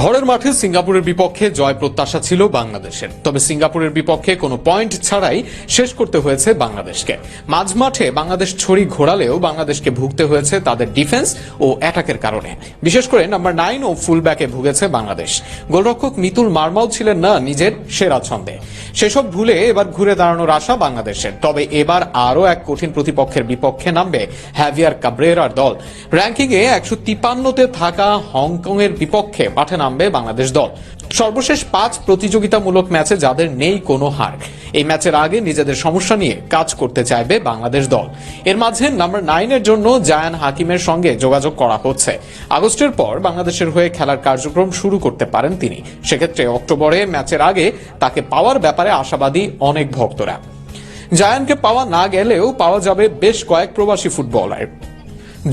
ঘরের মাঠে সিঙ্গাপুরের বিপক্ষে জয় প্রত্যাশা ছিল বাংলাদেশের, তবে সিঙ্গাপুরের বিপক্ষে কোনো পয়েন্ট ছাড়াই শেষ করতে হয়েছে বাংলাদেশকে। মাঝমাঠে বাংলাদেশ ছড়ি ঘোরালেও বাংলাদেশকে ভুগতে হয়েছে তাদের ডিফেন্স ও অ্যাটাকের কারণে। বিশেষ করে নাম্বার 9 ও ফুলব্যাকে ভুগেছে বাংলাদেশ। গোলরক্ষক মিতুল মারমাও ছিলেন না নিজের সেরা ছন্দে। সেসব ভুলে এবার ঘুরে দাঁড়ানোর আশা বাংলাদেশের। তবে এবার আরও এক কঠিন প্রতিপক্ষের বিপক্ষে নামবে হ্যাভিয়ার কাব্রেরার দল। র্যাঙ্কিংয়ে 153তে থাকা হংকংয়ের বিপক্ষে মাঠে নামবে বাংলাদেশ দল। সর্বশেষ 5 প্রতিযোগিতামূলক ম্যাচে যাদের নেই কোনো হার। এই ম্যাচের আগে নিজেদের সমস্যা নিয়ে কাজ করতে চাইবে বাংলাদেশ দল। এর মাঝে নাম্বার 9 এর জন্য জায়ান হাকিমের সঙ্গে যোগাযোগ করা হচ্ছে। আগস্টের পর বাংলাদেশের হয়ে খেলার কার্যক্রম শুরু করতে পারেন তিনি। সেক্ষেত্রে অক্টোবরে ম্যাচের আগে তাকে পাওয়ার ব্যাপারে আশাবাদী অনেক ভক্তরা। জায়ানকে পাওয়া না গেলেও পাওয়া যাবে বেশ কয়েক প্রবাসী ফুটবলার।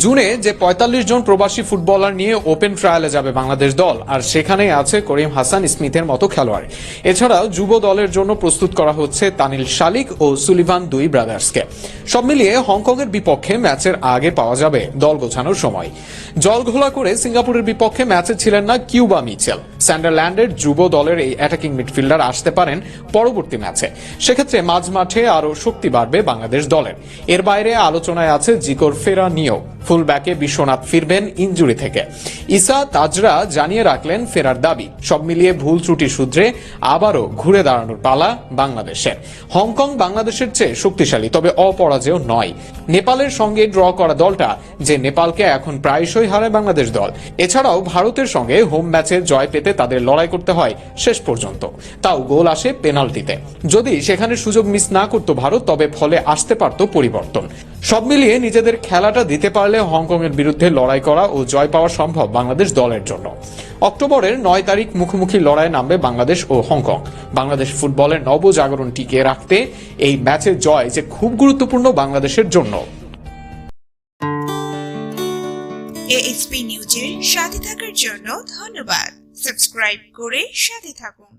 জুনে যে 45 জন প্রবাসী ফুটবলার নিয়ে ওপেন ট্রায়ালে যাবে বাংলাদেশ দল, আর সেখানে আছে করিম হাসান স্মিথের মতো খেলোয়াড়। এছাড়াও যুব দলের জন্য প্রস্তুত করা হচ্ছে তানিল শালিক ও সুলিভান দুই ব্রাদার্সকে। সব মিলিয়ে হংকংয়ের বিপক্ষে ম্যাচের আগে পাওয়া যাবে দল গোছানোর সময়। জল ঘোলা করে সিঙ্গাপুরের বিপক্ষে ম্যাচে ছিলেন না কিউবা মিচেল। সান্ডারল্যান্ডের যুব দলের এই অ্যাটাকিং মিডফিল্ডার আসতে পারেন পরবর্তী ম্যাচে। সেক্ষেত্রে মাঝমাঠে আরও শক্তি বাড়বে বাংলাদেশ দলের। এর বাইরে আলোচনায় আছে জিকোর ফেরা নিয়েও। ফুলব্যাকে বিশ্বনাথ ফিরবেন ইনজুরি থেকে। ইসা তাজরা জানিয়ে রাখলেন ফেরার দাবি। সব মিলিয়ে ভুল ত্রুটি সূত্রে আবারও ঘুরে দাঁড়ানোর পালা বাংলাদেশের। হংকং বাংলাদেশের চেয়ে শক্তিশালী, তবে অপরাজেয় নয়। নেপালের সঙ্গে ড্র করা দলটা যে নেপালকে এখন প্রায়শই হারায় বাংলাদেশ দল। এছাড়াও ভারতের সঙ্গে হোম ম্যাচে জয় পেতে তাদের লড়াই করতে হয় শেষ পর্যন্ত। তাও গোল আসে পেনাল্টিতে। যদি সেখানে সুযোগ মিস না করতো ভারত, তবে ফলে আসতে পারত পরিবর্তন। সব মিলিয়ে নিজেদের খেলাটা দিতে পারলে হংকং এর বিরুদ্ধে লড়াই করা ও জয় পাওয়া সম্ভব বাংলাদেশ দলের জন্য। অক্টোবরের 9 তারিখ মুখোমুখি লড়াই নামবে বাংলাদেশ ও হংকং। বাংলাদেশ ফুটবলের নবজাগরণ টিকিয়ে রাখতে এই ম্যাচের জয় যে খুব গুরুত্বপূর্ণ বাংলাদেশের জন্য। এএসপি নিউজের সাথে থাকার জন্য ধন্যবাদ। সাবস্ক্রাইব করে সাথে থাকুন।